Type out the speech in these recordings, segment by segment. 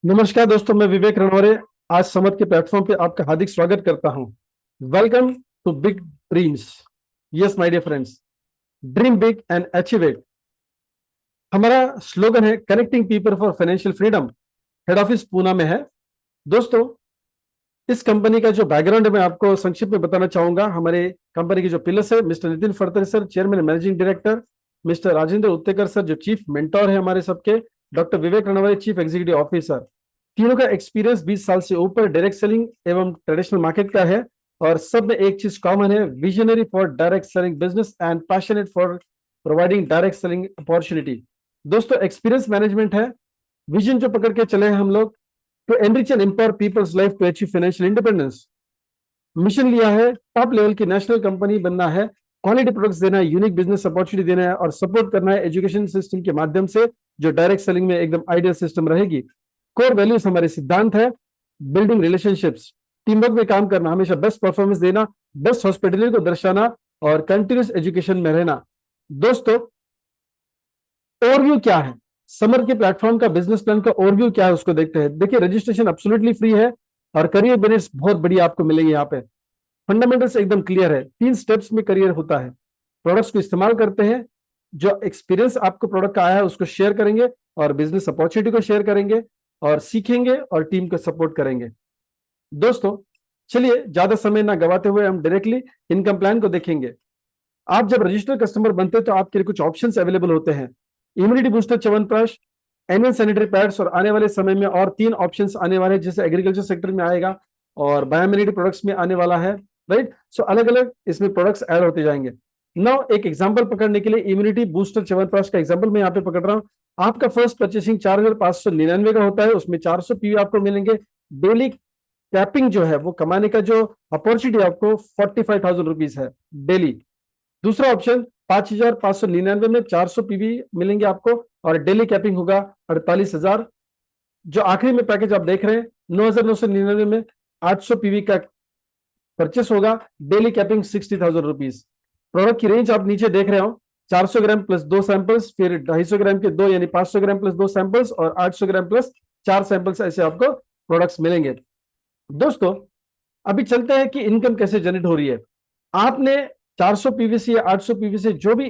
नमस्कार दोस्तों, मैं विवेक रणवरे आज समत के प्लेटफॉर्म पे आपका हार्दिक स्वागत करता हूं। Welcome to big dreams. Yes my dear friends, dream big and achieve it. हमारा स्लोगन है connecting people for financial freedom. Head office Poona में है। दोस्तों, इस कंपनी का जो बैकग्राउंड है मैं आपको संक्षिप्त में बताना चाहूंगा। हमारे कंपनी के जो पिलर्स है, mister Nitin Phadtare sir, chairman managing director, mister Rajendra Uttekar sir जो चीफ मेंटोर है हमारे सबके, डॉक्टर विवेक रणवरे चीफ एग्जीक्यूटिव ऑफिसर। तीनों का एक्सपीरियंस 20 साल से ऊपर डायरेक्ट सेलिंग एवं ट्रेडिशनल मार्केट का है। और सब में एक चीज कॉमन है, visionary for direct selling business and passionate for providing direct selling opportunity. दोस्तों, एक्सपीरियंस मैनेजमेंट है, विजन जो पकड़ के चले हैं हम लोग, to enrich and empower people's life to achieve financial independence. Mission लिया है टॉप लेवल की नेशनल कंपनी बनना है, क्वालिटी प्रोडक्ट्स देना है, यूनिक बिजनेस अपॉर्चुनिटी देना है और सपोर्ट करना है एजुकेशन सिस्टम के माध्यम से जो डायरेक्ट सेलिंग में एकदम आइडियल सिस्टम रहेगी। कोर वैल्यूज हमारे सिद्धांत है, बिल्डिंग रिलेशनशिप्स, टीम वर्क में काम करना, हमेशा बेस्ट परफॉर्मेंस देना, बेस्ट हॉस्पिटलिटी को दर्शाना और कंटिन्यूस एजुकेशन में रहना। दोस्तों, ओवरव्यू क्या है समर के प्लेटफॉर्म का, बिजनेस प्लान का ओवरव्यू क्या है उसको देखते हैं। देखिए, रजिस्ट्रेशन एब्सोल्युटली फ्री है और करियर बेनिफिट्स बहुत बढ़िया आपको मिलेंगे। यहाँ पे फंडामेंटल्स एकदम क्लियर है, 3 स्टेप्स में करियर होता है। प्रोडक्ट्स को इस्तेमाल करते हैं, जो एक्सपीरियंस आपको प्रोडक्ट का आया है उसको शेयर करेंगे और बिजनेस अपॉर्चुनिटी को शेयर करेंगे और सीखेंगे और टीम को सपोर्ट करेंगे। दोस्तों, चलिए ज्यादा समय ना गवाते हुए हम डायरेक्टली इनकम प्लान को देखेंगे। आप जब रजिस्टर्ड कस्टमर बनते हैं तो आपके लिए कुछ ऑप्शंस अवेलेबल होते हैं। Immunity booster chyawanprash, annual sanitary pads और आने वाले समय में और 3 ऑप्शंस आने वाले हैं, जैसे एग्रीकल्चर सेक्टर में आएगा और बायोमिनिटी प्रोडक्ट्स में आने वाला है। राइट, सो अलग अलग इसमें प्रोडक्ट्स ऐड होते जाएंगे। नाउ एक एग्जांपल पकड़ने के लिए इम्यूनिटी बूस्टर च्यवनप्राश का एग्जांपल मैं यहाँ पे पकड़ रहा हूँ। आपका फर्स्ट परचेसिंग 4599 का होता है, उसमें 400 पीवी आपको मिलेंगे। डेली कैपिंग जो है वो कमाने का जो अपॉर्चुनिटी आपको 45,000 रुपीज है डेली। दूसरा ऑप्शन 5,599 में 400 पीवी मिलेंगे आपको और डेली कैपिंग होगा 48,000। जो आखिरी में पैकेज आप देख रहे हैं 9,999 में 800 पीवी का परचेस होगा, डेली कैपिंग 60,000 रुपीज। प्रोडक्ट की रेंज आप नीचे देख रहे हो, 400 ग्राम प्लस 2 सैंपल्स, फिर 250 ग्राम के 2 यानी 500 ग्राम प्लस 2 सैंपल्स और 800 ग्राम प्लस 4 सैंपल्स, ऐसे आपको प्रोडक्ट्स मिलेंगे। दोस्तों, अभी चलते हैं कि इनकम कैसे जनरेट हो रही है। आपने 400 पीवी से या 800 पीवी से जो भी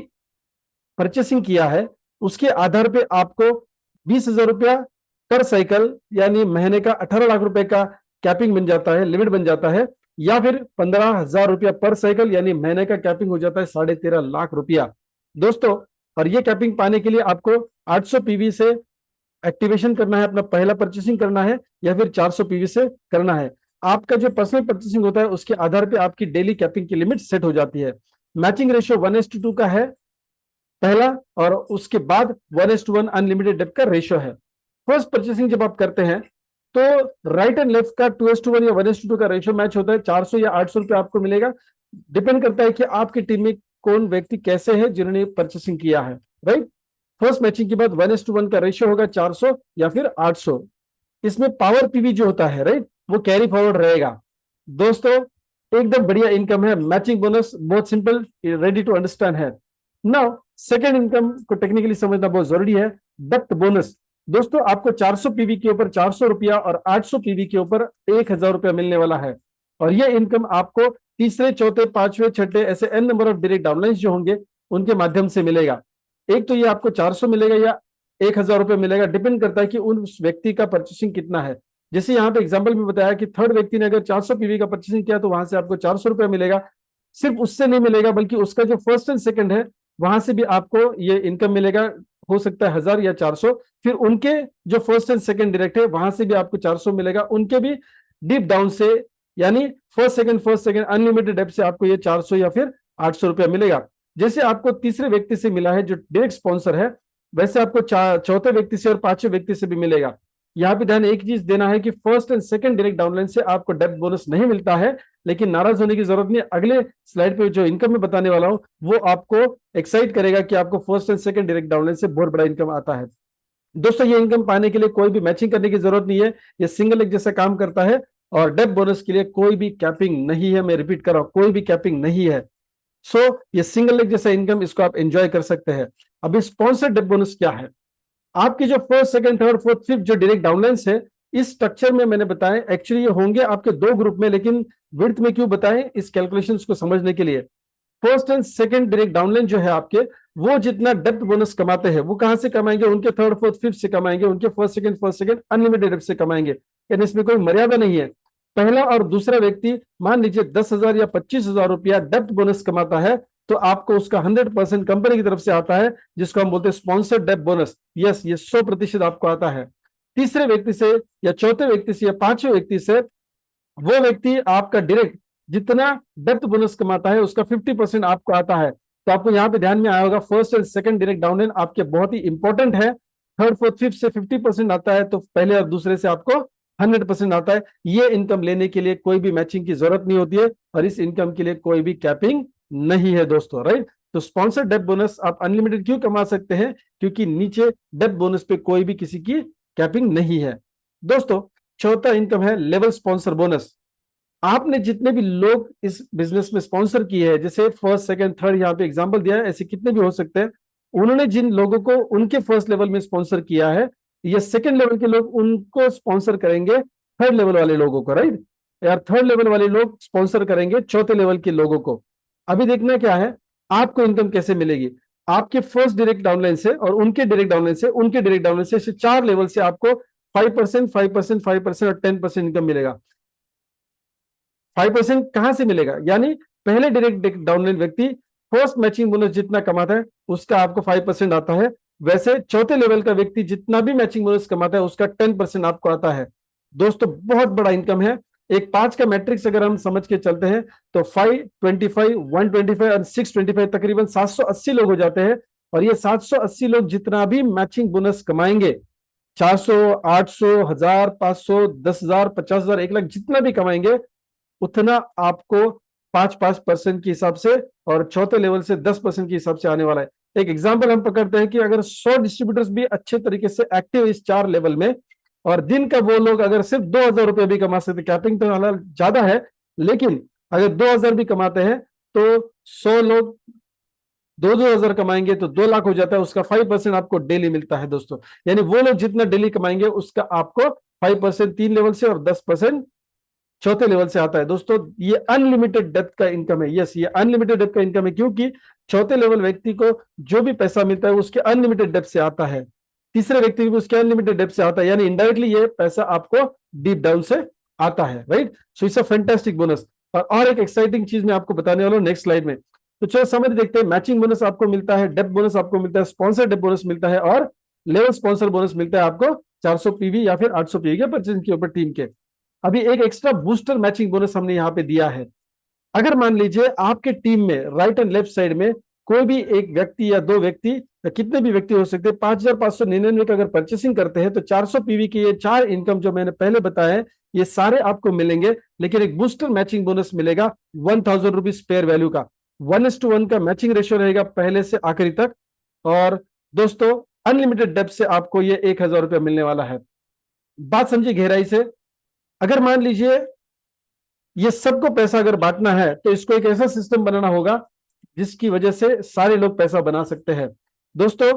परचेसिंग किया है उसके आधार पे आपको 20,000 रुपया पर साइकिल यानी महीने का 18 लाख रुपए का कैपिंग बन जाता है, लिमिट बन जाता है, या फिर 15,000 रुपया पर साइकिल यानी महीने का कैपिंग हो जाता है 13.5 लाख रुपया। दोस्तों, और ये कैपिंग पाने के लिए आपको 800 पीवी से एक्टिवेशन करना है, अपना पहला परचेसिंग करना है, या फिर 400 पीवी से करना है। आपका जो पर्सनल परचेसिंग होता है उसके आधार पे आपकी डेली कैपिंग की लिमिट सेट हो जाती है। मैचिंग रेशियो 1:2 का है पहला, और उसके बाद 1:1 अनलिमिटेड डेप्थ का रेशियो है। फर्स्ट परचेसिंग जब आप करते हैं तो राइट एंड लेफ्ट का 2:1 या 1:2 का रेशियो मैच होता है। 400 या 800 रुपये आपको मिलेगा, डिपेंड करता है कि आपकी टीम में कौन व्यक्ति कैसे है जिन्होंने परचेसिंग किया है। राइट, फर्स्ट मैचिंग के बाद 1:1 का रेशियो होगा 400 या फिर 800। इसमें पावर पीवी जो होता है, राइट, वो कैरी फॉरवर्ड रहेगा। दोस्तों, एकदम बढ़िया इनकम है, मैचिंग बोनस बहुत सिंपल, रेडी टू अंडरस्टैंड है। नाउ सेकंड इनकम को टेक्निकली समझना बहुत जरूरी है, डेप्थ बोनस। दोस्तों, आपको 400 पीवी के ऊपर 400 रुपया और 800 पीवी के ऊपर 1,000 रुपया मिलने वाला है। और यह इनकम आपको तीसरे, चौथे, पांचवें, छठे ऐसे n number of direct downlines जो होंगे उनके माध्यम से मिलेगा। एक तो ये आपको 400 मिलेगा या 1,000 रुपये मिलेगा, डिपेंड करता है कि उस व्यक्ति का परचेसिंग कितना है। जैसे यहाँ पे एग्जाम्पल में बताया कि थर्ड व्यक्ति ने अगर 400 पीवी का परचेसिंग किया तो वहां से आपको 400 रुपया मिलेगा। सिर्फ उससे नहीं मिलेगा बल्कि उसका जो फर्स्ट एंड सेकंड है वहां से भी आपको ये इनकम मिलेगा, हो सकता है 1,000 या 400। फिर उनके जो फर्स्ट एंड सेकंड डायरेक्ट है वहां से भी आपको 400 मिलेगा, उनके भी डीप डाउन से, यानी फर्स्ट सेकंड अनलिमिटेड डेप्थ से आपको ये 400 या फिर 800 रुपया मिलेगा। जैसे आपको तीसरे व्यक्ति से मिला है जो डायरेक्ट स्पॉन्सर है, वैसे आपको चौथे व्यक्ति से और पांचवें व्यक्ति से भी मिलेगा। यहाँ पे ध्यान एक चीज देना है कि first and second direct downline से आपको डेप्थ बोनस नहीं मिलता है, लेकिन नाराज होने की जरूरत नहीं। अगले स्लाइड पे जो इनकम में बताने वाला हूं वो आपको एक्साइट करेगा कि आपको first and second direct downline से बहुत बड़ा इनकम आता है। दोस्तों, ये इनकम पाने के लिए कोई भी मैचिंग करने की जरूरत नहीं है, ये सिंगल लेग जैसा काम करता है। और डेप्थ बोनस के लिए कोई भी कैपिंग नहीं है, मैं रिपीट कर रहा हूं, कोई भी कैपिंग नहीं है। सो ये सिंगल लेग जैसा इनकम, इसको आप एंजॉय कर सकते हैं। अभी स्पॉन्सर्ड डेप्थ बोनस क्या है? आपकी जो first, second, third, fourth, fifth जो डायरेक्ट डाउनलाइंस है इस स्ट्रक्चर में मैंने बताया, एक्चुअली ये होंगे आपके दो ग्रुप में, लेकिन विड्थ में क्यों बताएं, इस कैलकुलेशंस को समझने के लिए। First and second direct downline जो है आपके, वो जितना डेप्थ बोनस कमाते हैं वो कहां से कमाएंगे, उनके थर्ड फोर्थ फिफ्थ से कमाएंगे, उनके फर्स्ट सेकंड अनलिमिटेड डेप्थ से कमाएंगे, यानी इसमें कोई मर्यादा नहीं है। पहला और दूसरा व्यक्ति मान लीजिए 10,000 या 25,000 रुपया डेप्थ बोनस कमाता है, तो आपको उसका 100% कंपनी की तरफ से आता है, जिसको हम बोलते हैं स्पॉन्सर्ड डेप्थ बोनस। यस, ये 100% आपको आता है। तीसरे व्यक्ति से या चौथे व्यक्ति से या पांचवें व्यक्ति से, वो व्यक्ति आपका डायरेक्ट जितना डेप्थ बोनस कमाता है उसका 50% आपको आता है। तो आपको यहाँ पे ध्यान में आया होगा, first and second direct downline आपके बहुत ही इंपॉर्टेंट है। थर्ड फोर्थ फिफ्थ से 50% आता है, तो पहले और दूसरे से आपको 100% आता है। ये इनकम लेने के लिए कोई भी मैचिंग की जरूरत नहीं होती है, और इस इनकम के लिए कोई भी कैपिंग नहीं है दोस्तों, राइट। तो स्पॉन्सर डेप्थ बोनस आप अनलिमिटेड क्यों कमा सकते हैं, क्योंकि नीचे डेप्थ बोनस पे कोई भी किसी की कैपिंग नहीं है दोस्तों। चौथा इनकम है लेवल स्पॉन्सर बोनस। आपने जितने भी लोग इस बिजनेस में स्पॉन्सर किए हैं, जैसे फर्स्ट सेकंड थर्ड यहाँ पे एग्जांपल दिया है, ऐसे कितने भी हो सकते हैं, उन्होंने जिन लोगों को उनके फर्स्ट लेवल में स्पॉन्सर किया है, या सेकंड लेवल के लोग उनको स्पॉन्सर करेंगे थर्ड लेवल वाले लोगों को, राइट, यार थर्ड लेवल वाले लोग स्पॉन्सर करेंगे चौथे लेवल के लोगों को। अभी देखना क्या है, आपको इनकम कैसे मिलेगी, आपके फर्स्ट डायरेक्ट डाउनलाइन से और उनके डायरेक्ट डाउनलाइन से, उनके डायरेक्ट डाउनलाइन से, चार लेवल से आपको 5%, 5%, 5% और 10% इनकम मिलेगा। 5% कहां से मिलेगा, यानी पहले डायरेक्ट डाउनलाइन व्यक्ति फर्स्ट मैचिंग बोनस जितना कमाता है उसका आपको 5% आता है, वैसे चौथे लेवल का व्यक्ति जितना भी मैचिंग बोनस कमाता है उसका 10% आपको आता है। दोस्तों बहुत बड़ा इनकम है। एक 5 का मैट्रिक्स अगर हम समझ के चलते हैं तो 5, 25, 125 और 625 तकरीबन 780 लोग हो जाते हैं। और ये 780 लोग जितना भी मैचिंग बोनस कमाएंगे, 400, 800, 1000, 500, 10,000, 50,000, 1 लाख, जितना भी कमाएंगे उतना आपको 5% के हिसाब से और चौथे लेवल से 10% के हिसाब से आने वाला है। एक एग्जांपल हम पकड़ते हैं कि अगर 100 डिस्ट्रीब्यूटर्स भी अच्छे तरीके से एक्टिव इस 4 लेवल में, और दिन का वो लोग अगर सिर्फ 2,000 रुपये भी कमा सकते, कैपिंग तो हालांकि ज्यादा है, लेकिन अगर 2,000 भी कमाते हैं तो 100 लोग 2,000 कमाएंगे तो 2 लाख हो जाता है, उसका 5% आपको डेली मिलता है दोस्तों। यानी वो लोग जितना डेली कमाएंगे उसका आपको 5% 3 लेवल से और 10% चौथे लेवल से आता है। दोस्तों ये अनलिमिटेड डेप्थ का इनकम है। यस, ये अनलिमिटेड डेप्थ का इनकम है, क्योंकि चौथे लेवल व्यक्ति को जो भी पैसा मिलता है उसके अनलिमिटेड डेप्थ से आता है, तीसरे व्यक्ति को उसके अनलिमिटेड डेप्थ से आता है, यानी इनडायरेक्टली ये पैसा आपको डीप डाउन से आता है, right. So it's a fantastic bonus. और एक एक्साइटिंग चीज मैं आपको बताने वाला हूं नेक्स्ट स्लाइड में। तो चलो समझ देखते हैं, मैचिंग बोनस आपको मिलता है, डेप्थ बोनस आपको मिलता है, स्पॉन्सर डेप्थ बोनस मिलता है, और लेवल स्पॉन्सर बोनस मिलता है आपको 400 पीवी या फिर 800 पीवी के परचेज के ऊपर टीम के। अभी एक एक्स्ट्रा बूस्टर मैचिंग बोनस हमने यहाँ पे दिया है। अगर मान लीजिए आपके टीम में राइट एंड लेफ्ट साइड में कोई भी एक व्यक्ति या दो व्यक्ति या कितने भी व्यक्ति हो सकते हैं 5,599 का अगर परचेसिंग करते हैं, तो 400 पीवी के ये 4 इनकम जो मैंने पहले बताया ये सारे आपको मिलेंगे, लेकिन एक बूस्टर मैचिंग बोनस मिलेगा 1,000 रुपीज स्पेयर वैल्यू का। 1:1 का मैचिंग रेशियो रहेगा पहले से आखिरी तक। और दोस्तों अनलिमिटेड डेप्थ से आपको ये 1,000 रुपया मिलने वाला है। बात समझिए गहराई से। अगर मान लीजिए ये सबको पैसा अगर बांटना है तो इसको एक ऐसा सिस्टम बनाना होगा जिसकी वजह से सारे लोग पैसा बना सकते हैं। दोस्तों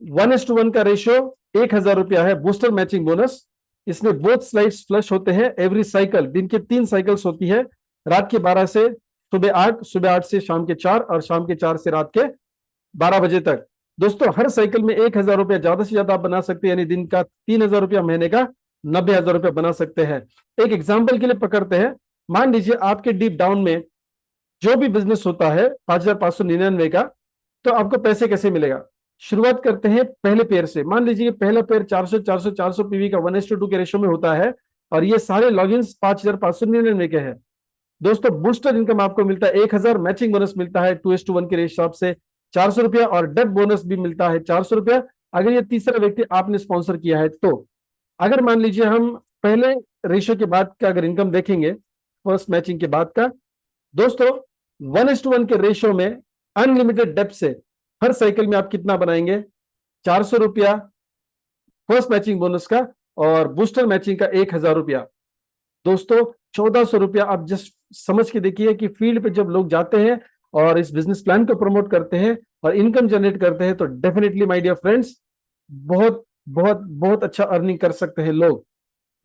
1:1 का रेशियो 1,000 रुपया है बूस्टर मैचिंग बोनस। इसमें बोथ स्लाइड्स फ्लश होते हैं एवरी साइकिल। दिन के 3 साइकिल्स होती है, रात के 12 से सुबह 8, सुबह 8 से शाम के 4 और शाम के 4 से रात के 12 बजे तक। दोस्तों हर साइकिल में 1,000 रुपया ज्यादा से ज्यादा आप बना सकते हैं, यानी दिन का 3,000 रुपया, महीने का 90,000 रुपया बना सकते हैं। एक एग्जाम्पल के लिए पकड़ते हैं, मान लीजिए आपके डीप डाउन में जो भी बिजनेस होता है 5,599 का, तो आपको पैसे कैसे मिलेगा। शुरुआत करते हैं पहले पेयर से। मान लीजिए पहला पेयर 400 400 400 पीवी का 1:2 के रेशो में होता है, और ये सारे लॉगिन 5,599 के हैं। दोस्तों बूस्टर इनकम आपको मिलता है 1,000, मैचिंग बोनस मिलता है 2:1 के हिसाब से 400 रुपया, और डेप्थ बोनस भी मिलता है 400 रुपया अगर ये तीसरा व्यक्ति आपने स्पॉन्सर किया है तो। अगर मान लीजिए हम पहले रेशियो के बाद का अगर इनकम देखेंगे, फर्स्ट मैचिंग के बाद का, दोस्तों 1:1 के रेशियो में अनलिमिटेड डेप्थ से हर साइकिल में आप कितना बनाएंगे, 400 रुपया फर्स्ट मैचिंग बोनस का, और बूस्टर मैचिंग का 1,000 रुपया। दोस्तों 1,400 रुपया। आप जस्ट समझ के देखिए कि फील्ड पे जब लोग जाते हैं और इस बिजनेस प्लान को प्रमोट करते हैं और इनकम जनरेट करते हैं, तो डेफिनेटली माय डियर फ्रेंड्स बहुत बहुत बहुत अच्छा अर्निंग कर सकते हैं लोग।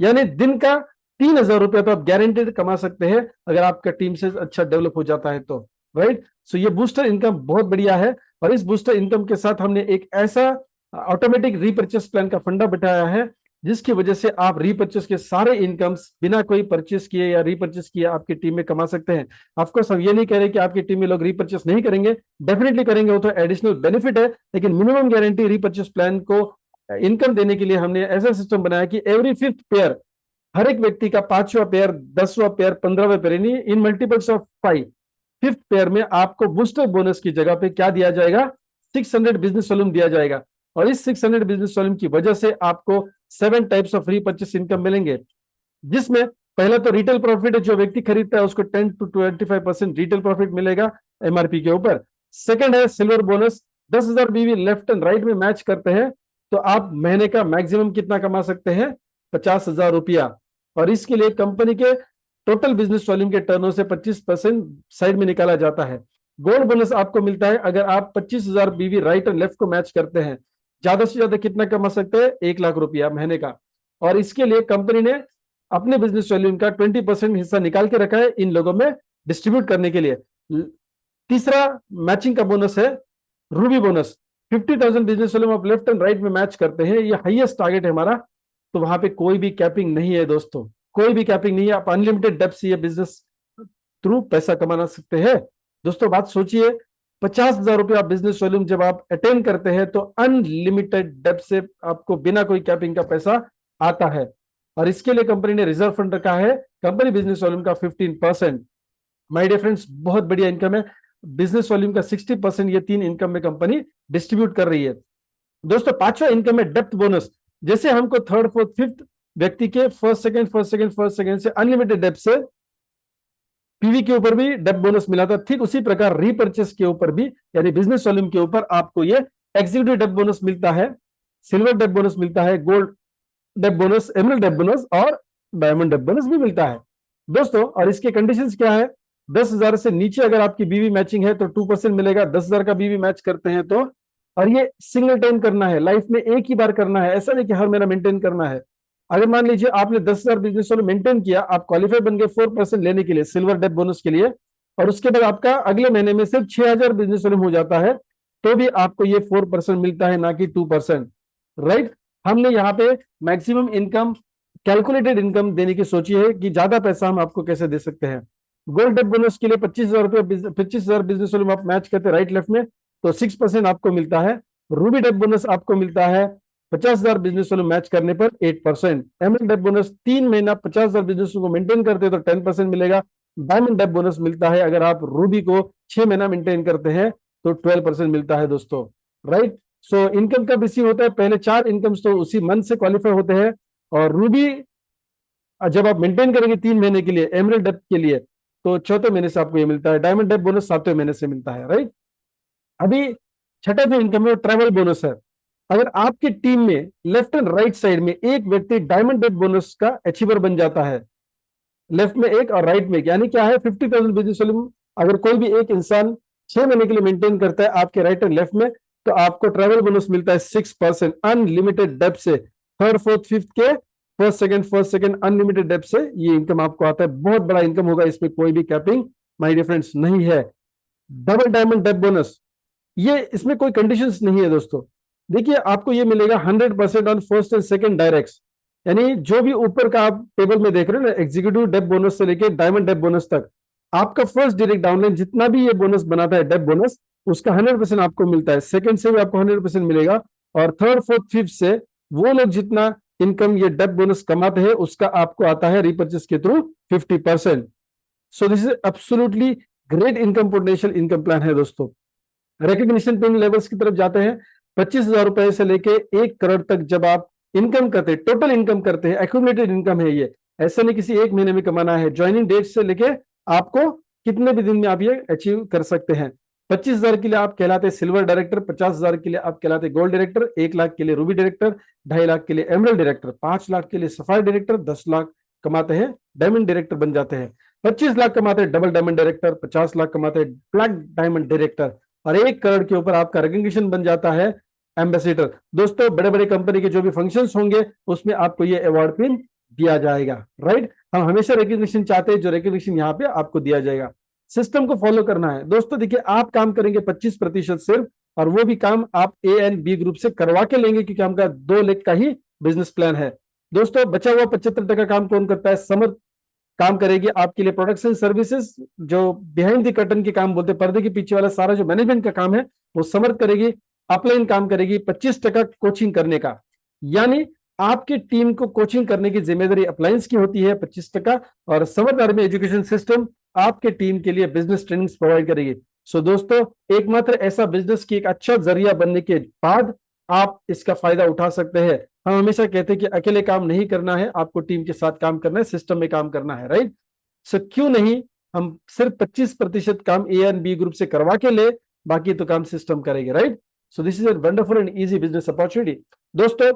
यानी दिन का 3,000 रुपया तो आप गारंटेड कमा सकते हैं अगर आपका टीम से अच्छा डेवलप हो जाता है तो। राइट, सो ये बूस्टर इनकम बहुत बढ़िया है। और इस बूस्टर इनकम के साथ हमने एक ऐसा ऑटोमेटिक रीपर्चेस प्लान का फंडा बिठाया है जिसकी वजह से आप रीपर्चेस के सारे इनकम्स बिना कोई परचेस किए या रीपर्चेस किए आपकी टीम में कमा सकते हैं। ऑफकोर्स हम ये नहीं कह रहे कि आपकी टीम में लोग रीपर्चेस नहीं करेंगे, डेफिनेटली करेंगे, वो तो एडिशनल बेनिफिट है, लेकिन मिनिमम गारंटी रीपर्चेस प्लान को इनकम देने के लिए हमने ऐसा सिस्टम बनाया कि एवरी 5th पेयर, हर एक व्यक्ति का 5वां पेयर, 10वां पेयर, 15वां पेयर, यानी in multiples of 5, 5th pair में आपको बूस्टर बोनस की जगह पे क्या दिया जाएगा, 600 बिजनेस वॉल्यूम दिया जाएगा। और इस 600 बिजनेस वॉल्यूम की वजह से आपको 7 टाइप्स ऑफ रीपर्चेस इनकम मिलेंगे, जिसमें पहला तो रिटेल प्रॉफिट है, जो व्यक्ति खरीदता है उसको 10 to 25% रिटेल प्रॉफिट मिलेगा एमआरपी के ऊपर। सेकंड है सिल्वर बोनस, 10,000 बीवी लेफ्ट एंड राइट में मैच करते हैं तो आप महीने का मैक्सिमम कितना कमा सकते हैं, 50,000 रुपया। और इसके लिए कंपनी के टोटल बिजनेस वॉल्यूम के टर्नओवर से 25% साइड में निकाला जाता है। गोल्ड बोनस आपको मिलता है अगर आप 25,000 बीवी राइट और लेफ्ट को मैच करते हैं, ज्यादा से ज्यादा कितना कमा सकते हैं, 1 लाख रुपया महीने का। और इसके लिए कंपनी ने अपने बिजनेस वॉल्यूम का 20% हिस्सा निकाल के रखा है इन लोगों में डिस्ट्रीब्यूट करने के लिए। तीसरा मैचिंग का बोनस है रूबी बोनस, 50,000 बिजनेस वॉल्यूम आप लेफ्ट एंड राइट में मैच करते हैं, ये हाईएस्ट टारगेट है हमारा। तो वहां पे कोई भी कैपिंग नहीं है दोस्तों, कोई भी कैपिंग नहीं है, आप अनलिमिटेड डेप्थ से ये बिजनेस थ्रू पैसा कमाना सकते हैं। दोस्तों बात सोचिए, 50,000 रुपये आप बिजनेस वॉल्यूम जब आप अटेंड करते हैं तो अनलिमिटेड डेप्थ से आपको बिना कोई कैपिंग का पैसा आता है। और इसके लिए कंपनी ने रिजर्व फंड रखा है कंपनी बिजनेस वॉल्यूम का 15%। माय डियर फ्रेंड्स, बहुत बढ़िया इनकम है। बिजनेस वॉल्यूम का 60% ये 3 इनकम में कंपनी डिस्ट्रीब्यूट कर रही है। दोस्तों 5वां इनकम है डेप्थ बोनस। जैसे हमको 3rd 4th 5th व्यक्ति के फर्स्ट सेकंड से अनलिमिटेड डेप्थ से पीवी के ऊपर भी डेप्थ बोनस मिला था, ठीक उसी प्रकार रीपर्चेस के ऊपर भी, यानी बिजनेस वॉल्यूम के ऊपर आपको ये एग्जीक्यूटिव डेप्थ बोनस मिलता है, सिल्वर डेप्थ बोनस मिलता है, gold depth bonus, emerald depth bonus और डायमंड डेप्थ बोनस भी मिलता है दोस्तों। और इसके कंडीशंस क्या है, 10,000 से नीचे अगर आपकी बीवी मैचिंग है तो 2% मिलेगा, 10,000 का बीवी मैच करते हैं तो। और ये सिंगल टाइम करना है, लाइफ में एक ही बार करना है, ऐसा नहीं कि हर महीना मेंटेन करना है। अगर मान लीजिए आपने 10,000 बिजनेस वाले मेंटेन किया, आप क्वालिफाई बन गए 4% लेने के लिए, सिल्वर डेप्थ बोनस के लिए, और उसके बाद आपका अगले महीने में सिर्फ 6,000 बिजनेस वाले हो जाता है तो भी आपको ये 4% मिलता है, ना कि 2%। राइट, हमने यहाँ पे मैक्सिमम इनकम, कैलकुलेटेड इनकम देने की सोची है कि ज्यादा पैसा हम आपको कैसे दे सकते हैं। गोल्ड डेप्थ बोनस के लिए 25,000 रुपये, 25,000 बिजनेस वाले आप मैच करते हैं राइट लेफ्ट में तो 6% आपको मिलता है। रूबी डेप्थ बोनस आपको मिलता है 50,000 बिजनेस वाले मैच करने पर 8%। एमएल डेप्थ बोनस 3 महीना 50,000 बिजनेस को मेंटेन करते हैं तो 10% मिलेगा। डायमंड डेप्थ बोनस मिलता है अगर आप रूबी को 6 महीना मेंटेन करते हैं तो 12% मिलता है दोस्तों। राइट, सो इनकम कब रिसीव होता है, पहले 4 इनकम्स तो उसी मंथ से क्वालिफाई होते हैं, और रूबी जब आप मेंटेन करेंगे 3 महीने के लिए एमरल्ड डेप्थ के लिए तो 4थे महीने से आपको ये मिलता है। डायमंड डेप्थ बोनस 7वें महीने से मिलता है। राइट, अभी छठे जो इनकम है ट्रैवल बोनस है। अगर आपकी टीम में लेफ्ट एंड राइट साइड में एक व्यक्ति डायमंड डेप्थ बोनस का अचीवर बन जाता है, लेफ्ट में एक और राइट में एक, यानी क्या है 50,000 बिजनेस वॉल्यूम अगर कोई भी एक इंसान 6 महीने के लिए मेंटेन करता है आपके राइट एंड लेफ्ट में, तो आपको ट्रैवल बोनस मिलता है 6% अनलिमिटेड डेप्थ से। 3rd 4th 5th के फर्स्ट सेकंड अनलिमिटेड डेप्थ से ये इनकम आपको आता है। बहुत बड़ा इनकम होगा, इसमें कोई भी कैपिंग माय डियर फ्रेंड्स नहीं है। डबल डायमंड डेप्थ बोनस, ये इसमें कोई कंडीशंस नहीं है दोस्तों। देखिए आपको ये मिलेगा 100% on first and second directs, यानी जो भी ऊपर का आप टेबल में देख रहे हो ना, एग्जीक्यूटिव डेप्थ बोनस से लेके डायमंड डेप्थ बोनस तक, आपका फर्स्ट डायरेक्ट डाउनलाइन जितना भी ये बोनस बनाता है डेप्थ बोनस, उसका 100% आपको मिलता है। सेकंड से भी आपको 100% मिलेगा, और 3rd 4th 5th से वो लोग जितना इनकम ये डेप्थ बोनस कमाते हैं उसका आपको आता है रिपर्चेस के through 50%। So this is absolutely great income potential income plan है दोस्तों। रिकग्निशन पेइंग लेवल्स की तरफ जाते हैं, 25,000 रुपए से लेके 1 करोड़ तक जब आप इनकम करते हैं, टोटल इनकम करते हैं, एक्यूमुलेटेड इनकम है ये, ऐसा नहीं किसी एक महीने में कमाना है। ज्वाइनिंग डेट से लेके आपको कितने भी दिन में आप ये अचीव कर सकते हैं। 25,000 के लिए आप कहलाते हैं सिल्वर डायरेक्टर, 50,000 के लिए आप कहलाते हैं गोल्ड डायरेक्टर, 1 लाख के लिए रूबी डायरेक्टर, 2.5 लाख के लिए एमरल्ड डायरेक्टर, 5 लाख के लिए सफायर डायरेक्टर, 10 लाख कमाते हैं डायमंड डायरेक्टर बन जाते हैं, 25 लाख कमाते हैं डबल डायमंड डायरेक्टर, 50 लाख कमाते हैं ब्लैक डायमंड डायरेक्टर, और 1 करोड़ के ऊपर आपका रिकग्निशन बन जाता है एम्बेसडर। दोस्तों बड़े बड़े कंपनी के जो भी फंक्शंस होंगे उसमें आपको ये अवार्ड पिन दिया जाएगा, राइट। हम हमेशा रिकग्निशन चाहते हैं, जो रिकग्निशन यहाँ पे आपको दिया जाएगा। सिस्टम को फॉलो करना है दोस्तों। देखिए, आप काम करेंगे 25% सिर्फ, और वो भी काम आप ए एंड बी ग्रुप से करवा के लेंगे, क्योंकि हमका 2 लाख का ही बिजनेस प्लान है दोस्तों। बचा हुआ 75% काम कौन करता है? समर काम करेगी आपके लिए प्रोडक्शन सर्विसेज, जो बिहाइंड द कर्टन के काम बोलते हैं, पर्दे के पीछे वाला सारा जो मैनेजमेंट का काम है वो समर करेगी। अपलाइन काम करेगी 25% कोचिंग करने का, यानी आपकी टीम को कोचिंग करने की जिम्मेदारी अपलायंस की होती है 25%, और समर आर्मी एजुकेशन सिस्टम आपके टीम के लिए बिजनेस ट्रेनिंग प्रोवाइड करेगी। सो दोस्तों, एकमात्र ऐसा बिजनेस की एक अच्छा जरिया बनने के बाद आप इसका फायदा उठा सकते हैं। हम हमेशा कहते हैं कि अकेले काम नहीं करना है, आपको टीम के साथ काम करना है, सिस्टम में काम करना है, राइट। सो क्यों नहीं हम सिर्फ 25% काम ए एंड बी ग्रुप से करवा के ले, बाकी तो काम सिस्टम करेंगे, right. So this is a wonderful and easy business opportunity दोस्तों।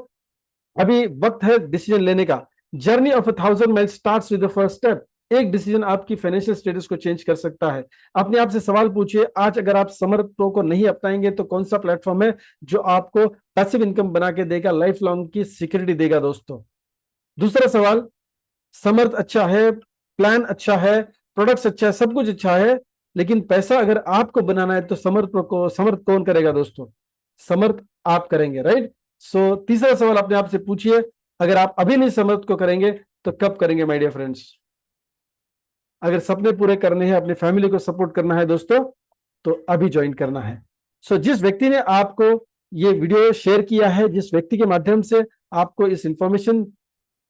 अभी वक्त है डिसीजन लेने का। Journey of 1000 mile starts with the first step. एक डिसीजन आपकी फाइनेंशियल स्टेटस को चेंज कर सकता है। अपने आप से सवाल पूछिए, आज अगर आप समर प्रो को नहीं अपनाएंगे तो कौन सा प्लेटफॉर्म है जो आपको पैसिव इनकम बना के देगा, लाइफ लॉन्ग की सिक्योरिटी देगा दोस्तों। दूसरा सवाल, समर्थ अच्छा है, प्लान अच्छा है, प्रोडक्ट्स अच्छा है, सब कुछ अच्छा है, लेकिन पैसा अगर आपको बनाना है तो समर्थ कौन करेगा दोस्तों? समर्थ आप करेंगे, राइट। सो तीसरा सवाल अपने आप से पूछिए, अगर आप अभी नहीं समर्थ को करेंगे तो कब करेंगे माय डियर फ्रेंड्स? अगर सपने पूरे करने हैं, अपनी फैमिली को सपोर्ट करना है दोस्तों, तो अभी ज्वाइन करना है। सो जिस व्यक्ति ने आपको ये वीडियो शेयर किया है, जिस व्यक्ति के माध्यम से आपको इस इंफॉर्मेशन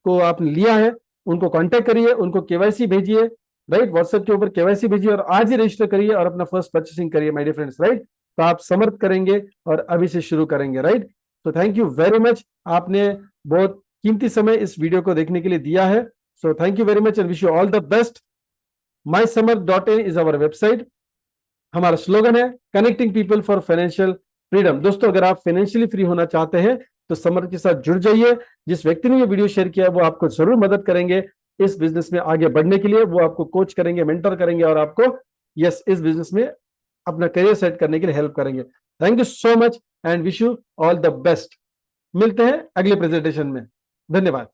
को आपने लिया है, उनको कांटेक्ट करिए, उनको केवाईसी भेजिए, राइट। व्हाट्सएप के ऊपर केवाईसी भेजिए और आज ही रजिस्टर करिए और अपना फर्स्ट परचेसिंग करिए माय डियर फ्रेंड्स, राइट। तो आप समर्थ करेंगे और अभी से शुरू करेंगे, राइट। तो थैंक यू वेरी मच, आपने बहुत कीमती समय इस वीडियो को देखने के लिए दिया है। So thank you very much and wish you all the best. mysamar.in is our website. हमारा स्लोगन है connecting people for financial freedom. दोस्तों, अगर आप फाइनेंशियली फ्री होना चाहते हैं तो समर के साथ जुड़ जाइए। जिस व्यक्ति ने ये वीडियो शेयर किया है वो आपको जरूर मदद करेंगे इस बिजनेस में आगे बढ़ने के लिए। वो आपको कोच करेंगे, मेंटर करेंगे और आपको इस बिजनेस में अपना करियर सेट करने के लिए हेल्प करेंगे। Thank you so much and wish you all the best. मिलते हैं अगले प्रेजेंटेशन में। धन्यवाद।